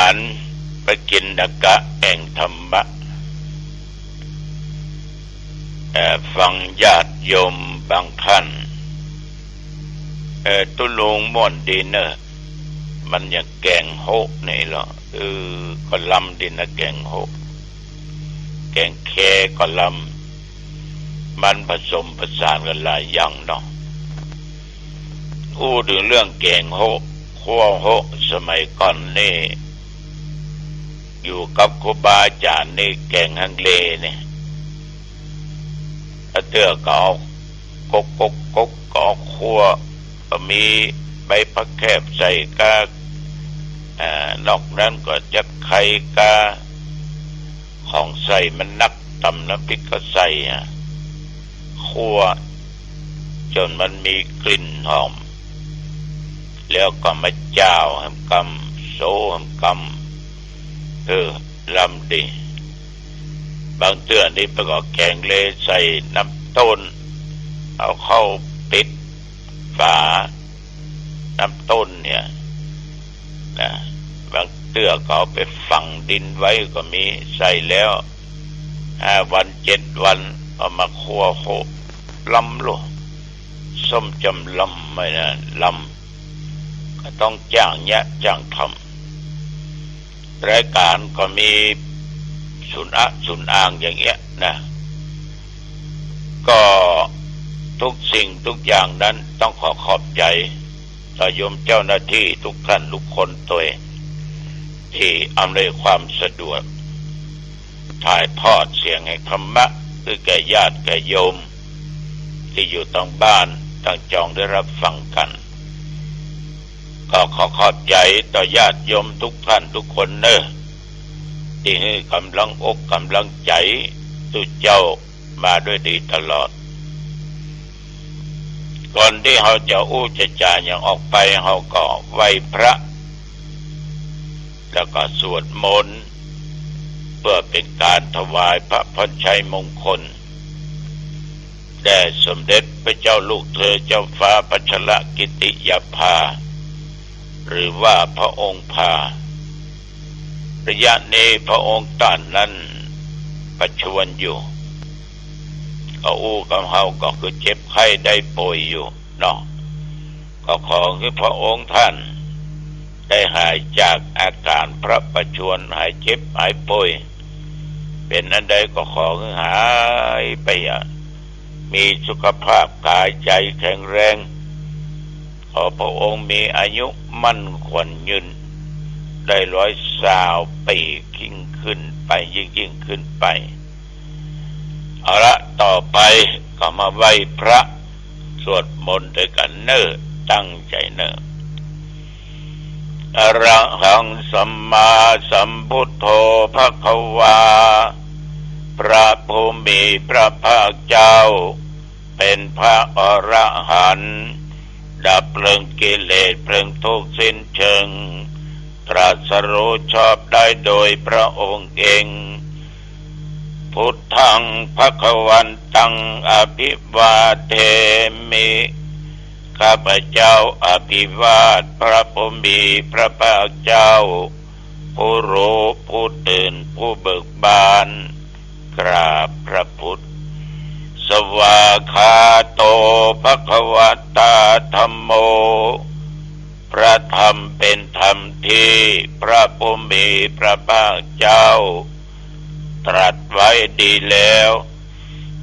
การไปกินนักกะแห่งธรรมะฟังญาติโยมบางท่านตุลุงม่วนดีเนอะมันอย่างแกงโฮกนี่หรอก็ลำดินนะแกงโฮกแกงแคก็ลำมันผสมผสานกันหลายอย่างเนาะพูดถึงเรื่องแกงโฮกขั้วโฮกสมัยก่อนนี่อยู่กับครูบาอาจารย์นี่แกงฮังเลเนี่ยเตื้อก็เอากก็เอาคั่วก็มีใบผักแคบใส่กานอกนั้นก็จะไข่กาของใส่มันนักตำน้ำพริกก็ใส่คั่วจนมันมีกลิ่นหอมแล้วก็มาเจ้าให้กำโซให้กำลำดีบางเตือนนี่ประกอบแกงเลใส่น้ำต้นเอาเข้าปิดฝาน้ำต้นเนี่ยนะบางเตือก็เอาไปฝังดินไว้ก็มีใส่แล้ว5 วัน7 วันเอามาคั่วโคลำโลส้มจำลำไม่นะลำก็ต้องจ้างจ้างทำรายการก็มีสุนอ่างอย่างเงี้ยนะก็ทุกสิ่งทุกอย่างนั้นต้องขอบใจต่อโยมเจ้าหน้าที่ทุกท่านทุกคนตัวเองที่อำนวยความสะดวกถ่ายทอดเสียงแห่งธรรมะคือแก่ญาติแก่โยมที่อยู่ต่างบ้านต่างจองได้รับฟังกันก็ขอบใจต่อญาติโยมทุกท่านทุกคนเนอะที่ให้กำลังอกกำลังใจตุเจ้ามาด้วยดีตลอดก่อนที่เขาจะจะจ่ายอย่างออกไปเขาก็ไหว้พระแล้วก็สวดมนต์เพื่อเป็นการถวายพระพรชัยมงคลแด่สมเด็จพระเจ้าลูกเธอเจ้าฟ้าพัชรกิติยาภาหรือว่าพระองค์พาระยะนี้พระองค์ท่านนั้นประชวรอยู่ก็กับเฮาก็คือเจ็บไข้ได้ป่วยอยู่เนาะก็ขอให้พระองค์ท่านได้หายจากอาการพระประชวรหายเจ็บหายป่วยเป็นอันใดก็ขอให้หายไปมีสุขภาพกายใจแข็งแรงขอพระองค์มีอายุมั่นขวัญยืนได้120 ปียิ่งขึ้นไปยิ่งขึ้นไปเอาละต่อไปก็มาไหว้พระสวดมนต์ด้วยกันเนอตั้งใจเนออะระหังสัมมาสัมพุทโธภควาพระผู้มีพระภาคเจ้าเป็นพระอรหันต์ดับเพลิงกิเลสเพลิงทุกข์สิ้นเชิงตรัสรู้ชอบได้โดยพระองค์เองพุทธังภควันตังอภิวาเทมิข้าพเจ้าอภิวาทพระผู้มีพระภาคเจ้าผู้รู้ผู้ตื่นผู้เบิกบานกราบพระพุทธสวากขาโตภควตาธัมโมพระธรรมเป็นธรรมที่พระผู้มีพระภาคเจ้าตรัสไว้ดีแล้ว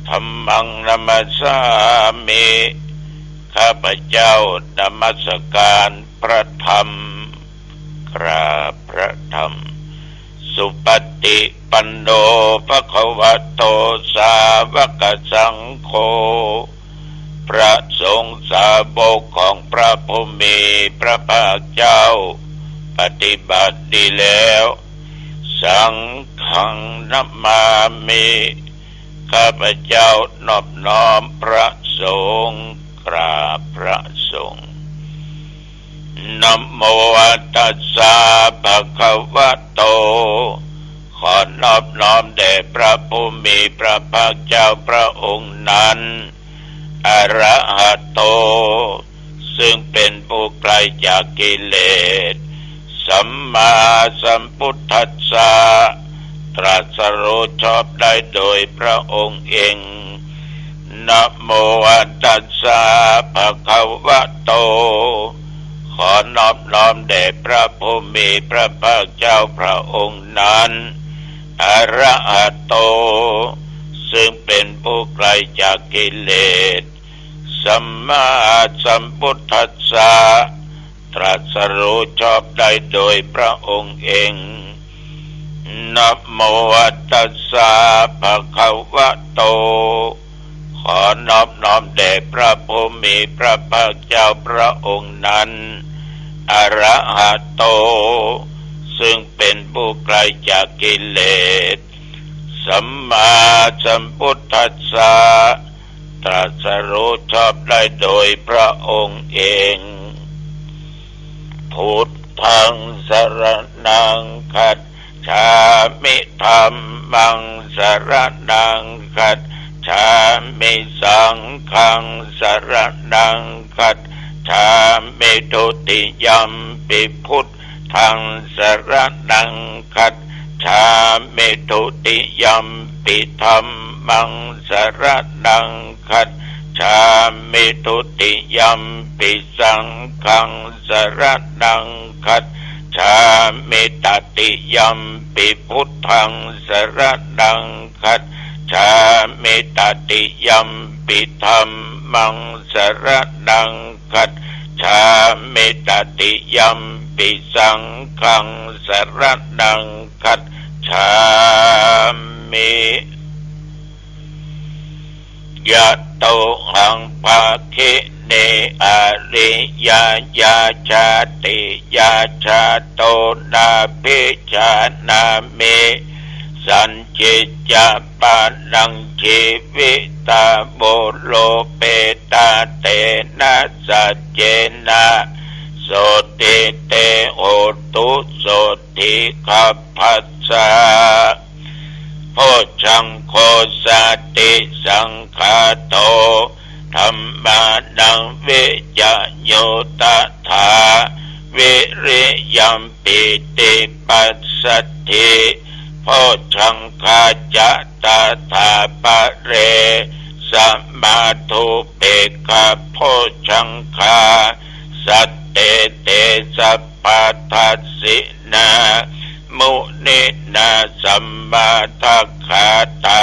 ธัมมังนมัสสามิข้าพเจ้านมัสการพระธรรมกราบพระธรรมสุปฏิปันโนภควโตสาวกสังโฆพระสงฆ์สาวกของพระผู้มีพระภาคเจ้าปฏิบัติดีแล้วสังฆังนัมมามิข้าพเจ้านอบน้อมพระสงฆ์กราบพระสงฆ์นะโมตัสสะภะคะวะโตขอนอบน้อมแด่พระผู้มีพระภาคเจ้าพระองค์นั้นอรหะโตซึ่งเป็นผู้ไกลจากกิเลสส สัมมาสัมพุทธัสสะตรัสรู้ชอบได้โดยพระองค์เองนะโมตัสสะภะคะวะโตขอนอบน้อมแด่พระผู้มีพระภาคเจ้าพระองค์นั้นอะระหะโตซึ่งเป็นผู้ไกลจากกิเลสสัมมาสัมพุทธัสสะตรัสรู้ชอบได้โดยพระองค์เองนะโมตัสสะภะคะวะโตขอนอบน้อมแด่พระผู้มีพระภาคเจ้าพระองค์นั้นอะระหะโตซึ่งเป็นผู้ไกลจากกิเลสสัมมาสัมพุทธัสสะตรัสรู้ชอบได้โดยพระองค์เองพุทธังสรณังคัจฉามิธัมมังสรณังคัจฉามิสังฆังสรณังคัจฉามิทุติยัมปิพุทธังสรณังคัจฉามิทุติยัมปิธัมมังสรณังคัจฉามิทุติยัมปิสังฆังสรณังคัจฉามิตติยัมปิพุทธังสรณังคัจฉามิตติยัมปิธัมมังสรณังคัจฉามิตติยัมปิสังฆังสรณังคัจฉามิยะโตหังภาคิเนอริยญาชาติยาชาโตนาภิชานามิสัญจิจาปานังชีวิตาโมโลเปตาเตนะสัจเจนะโสติเตโหตุโสติขัพพัสสะโพชังโคสติสังฆาโตธัมมานังวิจโยตถาวิริยัมปิติปัสสัทธิโพชังคาจะตถาปะเรสัมมาทุเปกขโพชังคาสัตเตเตสัพพทัสสินามุนินาสัมมาทัคขาตา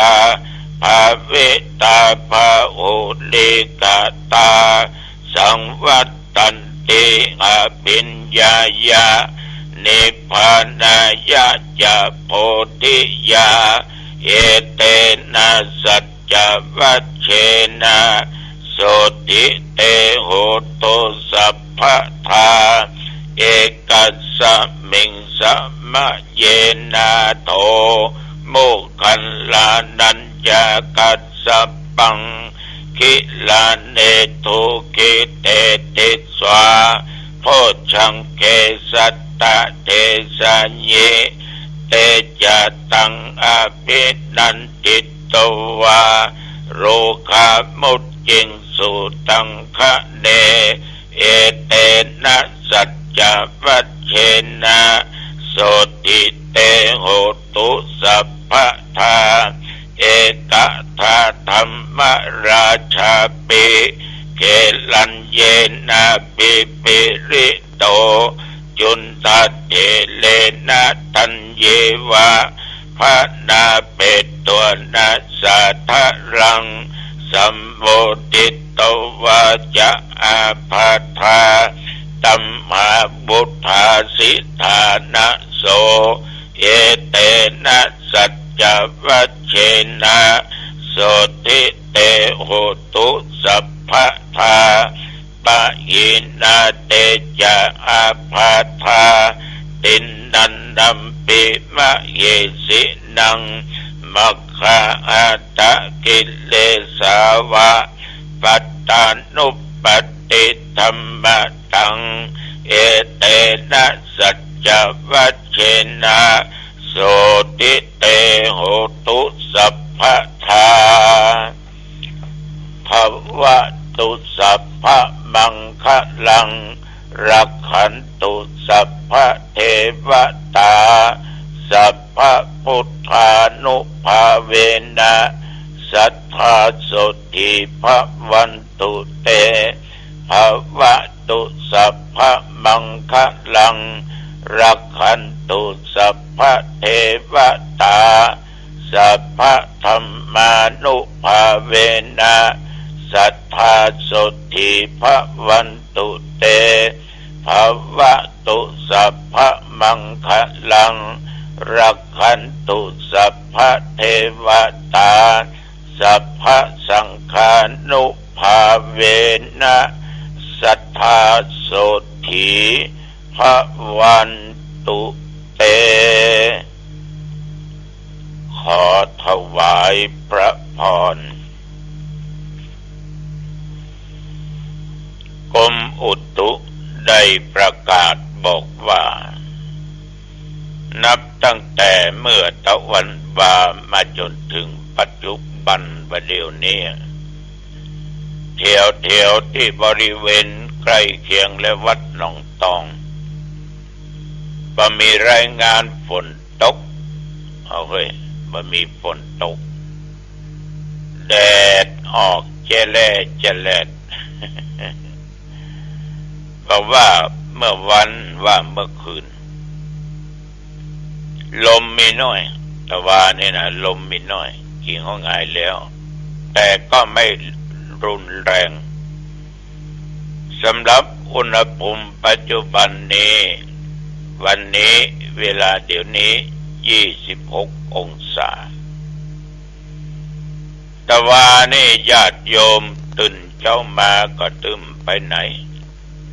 ภาเวตาภาโอลิกาตาสังวัตตันติอภิญญายะนิพพานายะจะโพธิยาเอเตนะสัจจวัชเชนะโสติเตโหตุสัพพทาเอกัสสมิงสัมมะเยนะโทโมคัลลานัญญากัสสปังคิลาเนทุกิเตติสวาโพชังเกสัตตะเทสัญเยเตจะตังอภินันติตวาโรคามุจจิงสุตังคะเนเอเตนะสัจจวัชเชนะโสติเตโหตุสัพพทาเอกทาธรรมราชาปิเกลัญเยนะปิปิริโตจุนตเถเลนะทันเยวะพระนาเปตตัวนาสัทธรังสัมโมติตวาจะอาภาธาตัมมาบุทธาสิทานะโสเอเตนะสัจจวัชเชนะโสติเตโหตุสัพพทาปะหินาเตจะอาภาธาตินนันดัมปิมะเยสินังมัคคะอัตตะกิเลสาวะปัตตานุปติธัมมะตังเอเตนะสัจจวัชเชนะโสติเตโหตุสัพพทาภวตุสัพพมังคะลัง รักขันตุสัพพะเทวตาสัพพะพุทธานุภาเวนะสัทธาโสติภวันตุเตภวะตุสัพพะมังคะลังรักขันตุสัพพะเทวตาสัพพะธัมมานุภาเวนะสัทธาโสติภวันตุเตภวะตุสัพพะมังคะลังรักขันตุสัพพะเทวตาสัพพะสังฆานุภาเวนะสัทธาโสติภวันตุเตขอถวายพระพรกรมอุตุได้ประกาศบอกว่านับตั้งแต่เมื่อตะวันบ่ามาจนถึงปัจจุบันประเดี๋ยวนี้แถวที่บริเวณใกล้เคียงและวัดหนองตองบ่มีรายงานฝนตกบ่มีฝนตกแดดออกแจ่แลดบอกว่าเมื่อวันว่าเมื่อคืนลมมีน้อยแต่ว่านี่นะลมมีน้อยกิ่งเขาหงายแล้วแต่ก็ไม่รุนแรงสำหรับอุณหภูมิปัจจุบันนี้วันนี้เวลาเดี๋ยวนี้26 องศาแต่ว่านี่ญาติโยมตื่นเช้ามาก็ตื่นไปไหน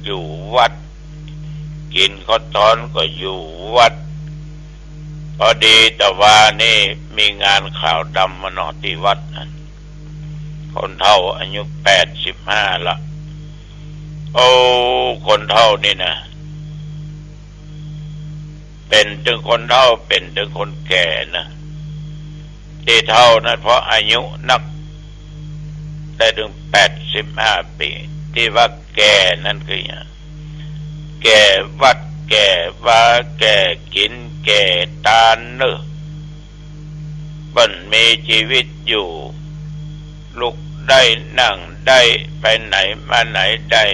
อยู่วัดกินข้าวตอนก็อยู่วัดพอดีแต่ว่านี่มีงานข่าวดำมาหนอที่วัดนั้นคนเฒ่าอายุ85ละโอ้คนเฒ่านี่นะเป็นถึงคนเฒ่าเป็นถึงคนแก่นะที่เฒ่านั้นเพราะอายุนักได้ถึง85 ปีที่ว่าแก่นั่นคือแก่วัดแก่ว่าแก่กินแก่ตาเนื้อมันมีชีวิตอยู่ลุกได้นั่งได้ไปไหนมาไหนได้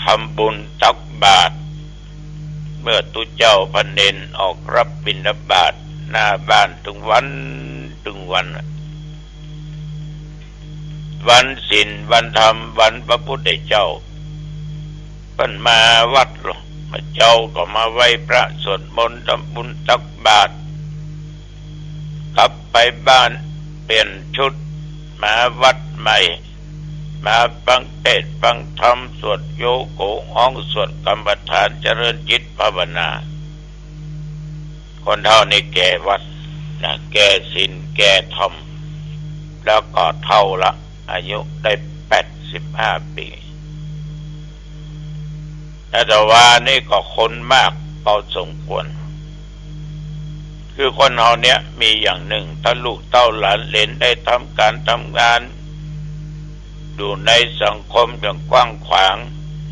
ทำบุญตักบาตรเมื่อตุเจ้าพระเนรออกรับบิณฑบาตหน้าบ้านถึงวันศีลวันธรรมวันพระพุทธเจ้าเพิ่นมาวัดหรอมาเจ้าก็มาไหว้พระสวดมนต์ทำบุญตักบาตรกลับไปบ้านเปลี่ยนชุดมาวัดใหม่มาฟังเทศน์ฟังธรรมสวดโยโกห้องสวดกรรมฐานเจริญจิตภาวนาคนเฒ่านี่แก่วัดนะแก่ศีลแก่ธรรมแล้วก็เท่าละอายุได้85 ปีแต่ว่านี่ก็คนมากพอสมควรคือคนเฮาเนี้ยมีอย่างหนึ่งถ้าลูกเต้าหลานเหลนได้ทำการทำงานอยู่ในสังคมอย่างกว้างขวาง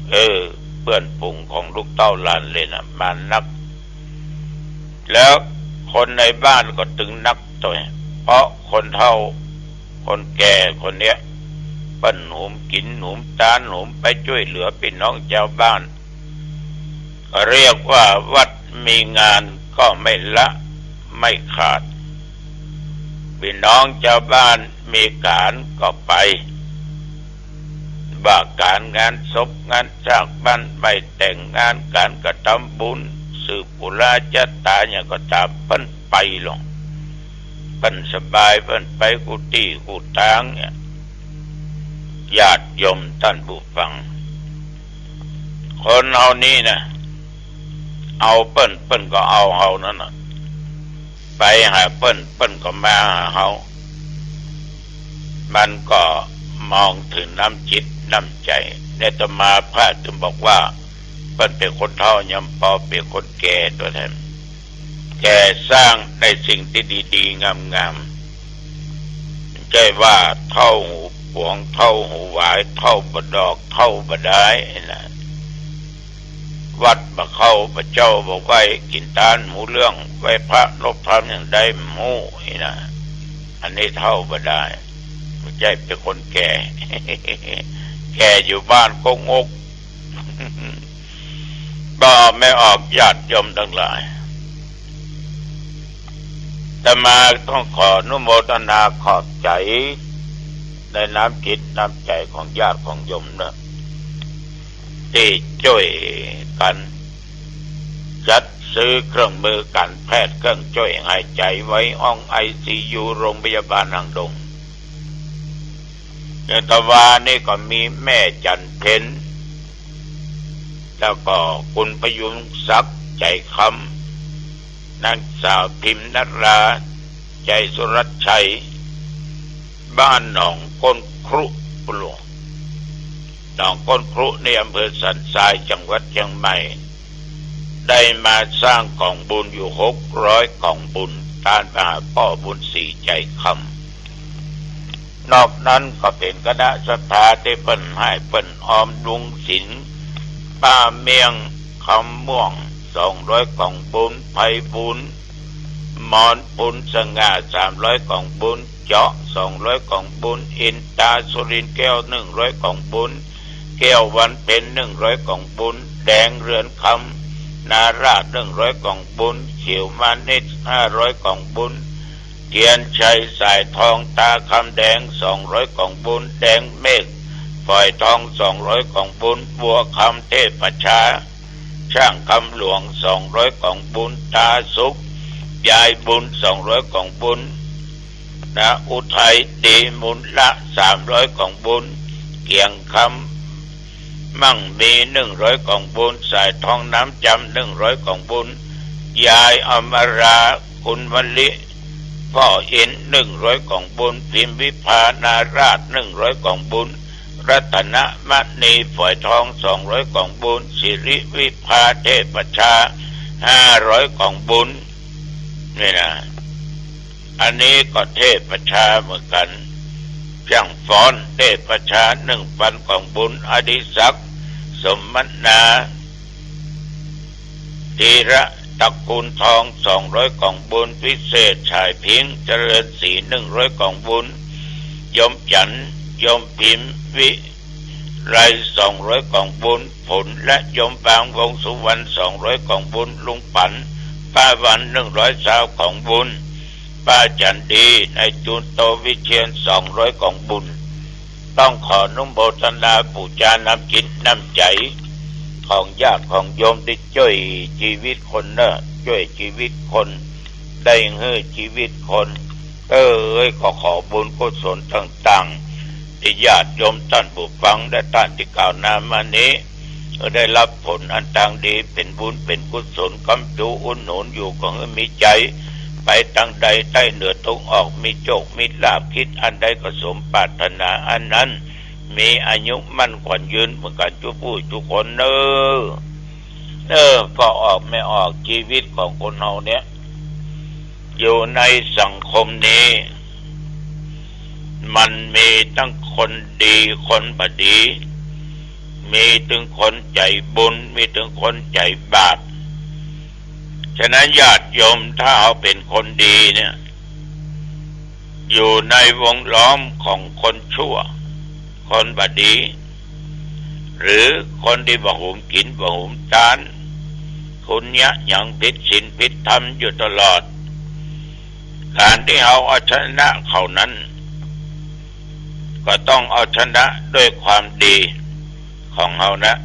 เพื่อนฝูงของลูกเต้าหลานเหลนมานักแล้วคนในบ้านก็ถึงนักตัวเพราะคนเฒ่าคนแก่คนเนี้ยปั้นหุมกินหุมตานหุมไปช่วยเหลือพี่น้องชาวบ้านเรียกว่าวัดมีงานก็ไม่ละไม่ขาดพี่น้องชาวบ้านมีการก็ไปว่าการงานศพงานจากบ้านไปแต่งงานการกระทำบุญสืบปุราชตาอย่างก็ตามเพิ่นไปลงเพิ่นสบายเพิ่นไปกุฏิกุฏางเนี่ยญาติโยมท่านผู้ฟังคนเฮานี่นะเอาเปิ้นก็เอาเฮานั่นน่ะไปหาเปิ้นก็มาหาเฮามันก็มองถึงน้ำจิตน้ำใจเนี่ยตมาพระจึงบอกว่าเปิ้นเป็นคนเฒ่ายำพอเป็นคนแก่ตัวแทนแก่สร้างในสิ่งที่ดีๆงามๆใจว่าเท่าหูปวงเท่าหูหวายเท่าบดอกเท่าบดายนะ วัดบะเข้าพระเจ้าบอกไว้กินทานหมูเรื่องไว้พระลบพระอย่างใดหมูนี่นะอันนี้เท่าบ่ได้ไม่ใช่เป็นคนแก่ แก่อยู่บ้านก็งก ก็ไม่ออกญาติโยมทั้งหลายแต่มาต้องขออนุโมทนาขอบใจในน้ำจิตน้ำใจของญาติของโยมนะที่ช่วยกันจัดซื้อเครื่องมือการแพทย์เครื่องช่วยหายใจไว้ห้องICUโรงพยาบาลนางดงในตะวานี่ก็มีแม่จันเพ็ญแล้วก็คุณพยุงศักดิ์ใจคำนางสาวพิมพ์นราใจสุรัตชัยบ้านหนองก้นครุปลวงหนองก้นครุในอำเภอสันทรายจังหวัดเชียงใหม่ได้มาสร้างกล่องบุญอยู่600กล่องบุญทานพระพ่อบุญศรีใจคำนอกนั้นก็เป็นคณะศรัทธาที่เปิ้นให้เปิ้นออมลุงศิลป์ป้าเมียงคำม่วง200กล่องบุญไพบุญมอนปุณสง่า300กล่องบุญเจาะ200กล่องบุญอินตาสุรินทร์แก้ว100กล่องบุญแก้ววันเพ็ญ100กล่องบุญแดงเรือนคำนาราช100กล่องบุญเขียวมานิด500กล่องบุญเทียนชัยสายทองตาคำแดง200กล่องบุญแดงเมฆฝอยทอง200กล่องบุญบัวคำเทพประชาช่างคำหลวง200กล่องบุญตาสุขยายบุญ200กล่องบุญนะอุทัยดีมุนละ300กล่องบุญเกียงคำมั่งมี100กล่องบุญสายทองน้ำจำ100กล่องบุญยายอมราคุณวลิพ่ออิน100กล่องบุญพิมพิพานาราช100กล่องบุญรัตนมณีฝอยทอง200กล่องบุญสิริวิภาเทพประชา500กล่องบุญนี่นะอันนี้ก็เทพประชาเหมือนกันช่างฟ้อนเทพประชา1,000กล่องบุญอดิศักดิ์สมมนาธีระตระกูลทอง200กล่องบุญพิเศษชายพิงเจริญศรี100กล่องบุญยมจันทร์ยมพิมพ์วิไร200กล่องบุญผลและยมบางวงสุวรรณ200กล่องบุญลุงปันป้าวัน120กล่องบุญป้าจันดีในจูนโตวิเชียน200กล่องบุญต้องขออนุโมทนาปูชาน้ำจิตน้ำใจของญาติของโยมที่ช่วยชีวิตคนเนอะช่วยชีวิตคนได้ให้ชีวิตคนก็ขอบุญกุศลต่างๆที่ญาติโยมท่านผู้ฟังและท่านที่กล่าวนามานี้ได้รับผลอันทางดีเป็นบุญเป็นกุศลคำจูอุ่นหนุนอยู่ก็ให้มีใจไปทางใดใต้เหนือตรงออกมีโชคมีลาภคิดอันใดก็สมปรารถนาอันนั้นมีอายุมั่นขวัญยืนเหมือนกันทุกผู้ทุกคนก็ออกไม่ออกชีวิตของคนเราเนี่ยอยู่ในสังคมนี้มันมีทั้งคนดีคนบดีมีถึงคนใจบุญมีถึงคนใจบาปฉะนั้นญาติโยมถ้าเอาเป็นคนดีเนี่ยอยู่ในวงล้อมของคนชั่วคนบดีหรือคนที่บ่หุมกินบ่หุมทานคุณเนี่ยยังผิดศีลผิดธรรมอยู่ตลอดการที่เอาชนะเขานั้นก็ต้องเอาชนะด้วยความดีของเขานะ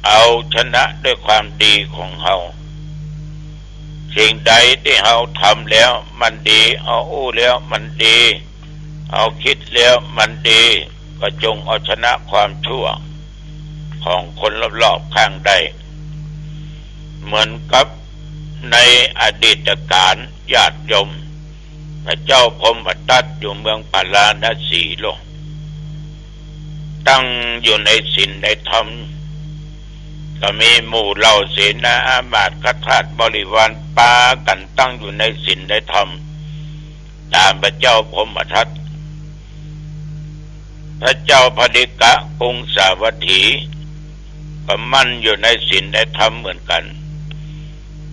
เอาชนะด้วยความดีของเขาสิ่งใดที่เราทำแล้วมันดีเอาแล้วมันดีเอาคิดแล้วมันดีก็จงเอาชนะความชั่วของคนรอบๆข้างได้เหมือนกับในอดีตการญาติโยมพระเจ้าพรหมทัตอยู่เมืองปาราณสีโลกตั้งอยู่ในศีลในธรรมก็มีหมู่เหล่าเสนาอามาตย์คทาสบริวารปากันตั้งอยู่ในศีลในธรรมตามพระเจ้าพรหมทัตพระเจ้าพดิกะกรุงสาวัตถี ก็มั่นอยู่ในศีลในธรรมเหมือนกัน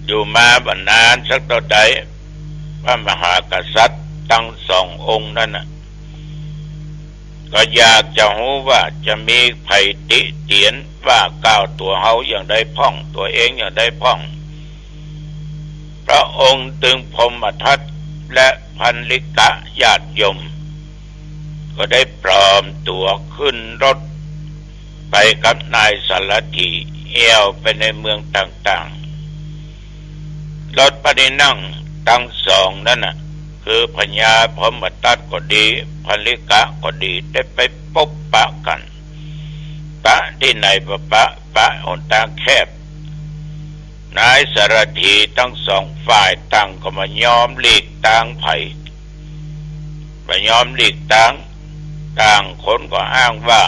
อยู่มาบรรนานสักเท่าใดพระมหากษัตริย์ทั้งสององค์นั่นน่ะก็อยากจะรู้ว่าจะมีไผติเตียนว่าก้าวตัวเฮาอย่างใดพ่องตัวเองอย่างใดพ่องพระองค์ตึงพรหมทัตและพันลิกะญาติโยมก็ได้ปลอมตัวขึ้นรถไปกับนายสารถีเอี่ยวไปในเมืองต่างๆรถไปนั่งทั้งสองนั่นน่ะคือพญาพรหมทัตก็ดีพันลิกะก็ดีได้ไปพบปะกันปะที่ไหนปะหนทางแคบนายสารถีทั้งสองฝ่ายต่างก็มายอมหลีกต่างไผ่มายอมหลีกต่างคนก็อ้างว่า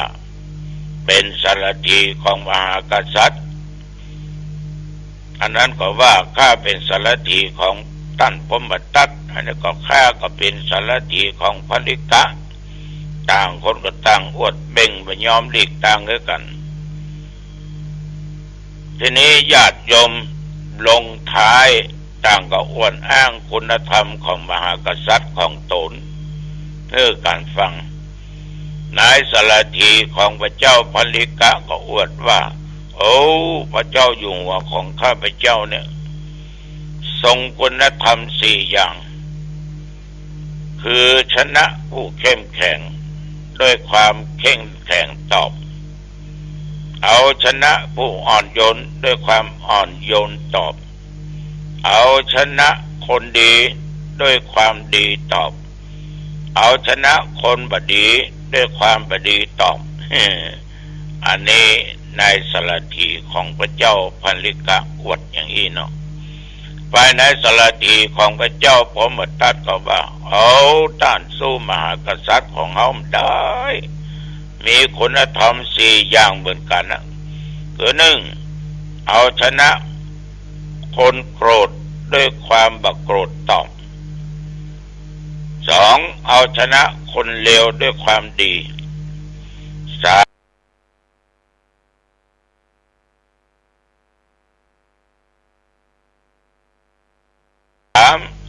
เป็นสารถีของมหากษัตริย์อันนั้นก็ว่าข้าเป็นสารถีของท่านพรหมทัตอันนี้ก็ข้าก็เป็นสารถีของพันลิกะต่างคนก็ต่างอวดเบ่งมายอมหลีกต่างด้วยกันทีนี้ญาติโยมลงท้ายต่างก็อวดอ้างคุณธรรมของมหากษัตริย์ของตนเพื่อการฟังนายสารถีของพระเจ้าพันลิกะก็อวดว่าโอ้พระเจ้าอยู่หัวของข้าพเจ้าเนี่ยทรงคุณธรรม4อย่างคือชนะผู้เข้มแข็งด้วยความเข้มแข็งตอบเอาชนะผู้อ่อนโยนด้วยความอ่อนโยนตอบเอาชนะคนดีด้วยความดีตอบเอาชนะคนบดีด้วยความบดีตอบ อันนี้นายสารถีของพระเจ้าพันลิกะอวดอย่างนี้เนาะฝ่ายนายสารถีของพระเจ้าพรหมทัตก็ว่าเอาต้านสู้มหากษัตริย์ของเฮาได้มีคุณธรรม4อย่างเหมือนกันนะคือ1เอาชนะคนโกรธด้วยความบักโกรธตอบ2เอาชนะคนเลวด้วยความดี3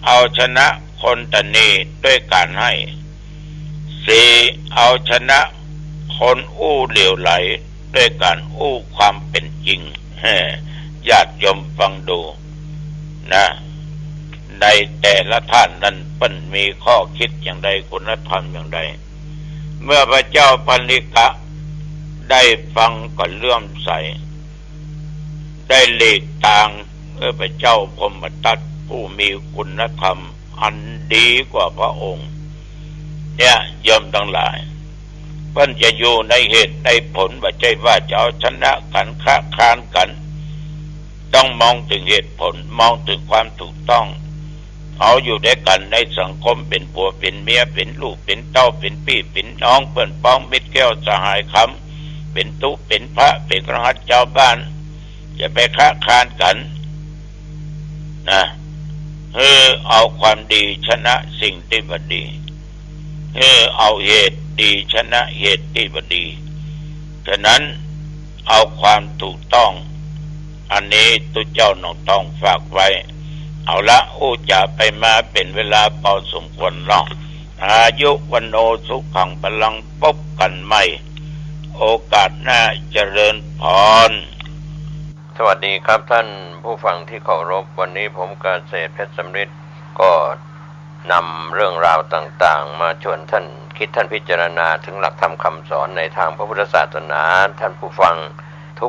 เอาชนะคนตนีด้วยการให้4เอาชนะคนอู้เหลวไหลด้วยการอู้ความเป็นจริงญาติโยมฟังดูนะในแต่ละท่านนั้นเป็นมีข้อคิดอย่างใดคุณธรรมอย่างใดเมื่อพระเจ้าพันลิกะได้ฟังก็เลื่อมใสได้หลีกทางพระเจ้าพรหมทัตผู้มีคุณธรรมอันดีกว่าพระองค์เนี่ยโยมทั้งหลายเพิ่นจะอยู่ในเหตุในผลว่าใจว่าจะเอาชนะกันค้าคานกันต้องมองถึงเหตุผลมองถึงความถูกต้องเอาอยู่ด้วยกันในสังคมเป็นผัวเป็นเมียเป็นลูกเป็นเต้าเป็นพี่เป็นน้องเพื่อนพ้องมิตรแก้วสหายคำเป็นตุเป็นพระเป็นคฤหัสถ์เจ้าบ้านจะไปค้าคานกันนะเอาความดีชนะสิ่งที่บดีเอาเหตุดีชนะเหตุที่บดีฉะนั้นเอาความถูกต้องอันนี้ตุเจ้าน้องต้องฝากไว้เอาละจะไปมาเป็นเวลาพอสมควรเนาะอายุวันโนสุขังพลังพบกันใหม่โอกาสหน้าเจริญพรสวัสดีครับท่านผู้ฟังที่เคารพวันนี้ผมเกษตรเพชรสำริดก็นำเรื่องราวต่างๆมาชวนท่านคิดท่านพิจารณาถึงหลักธรรมคำสอนในทางพระพุทธศาสนาท่านผู้ฟัง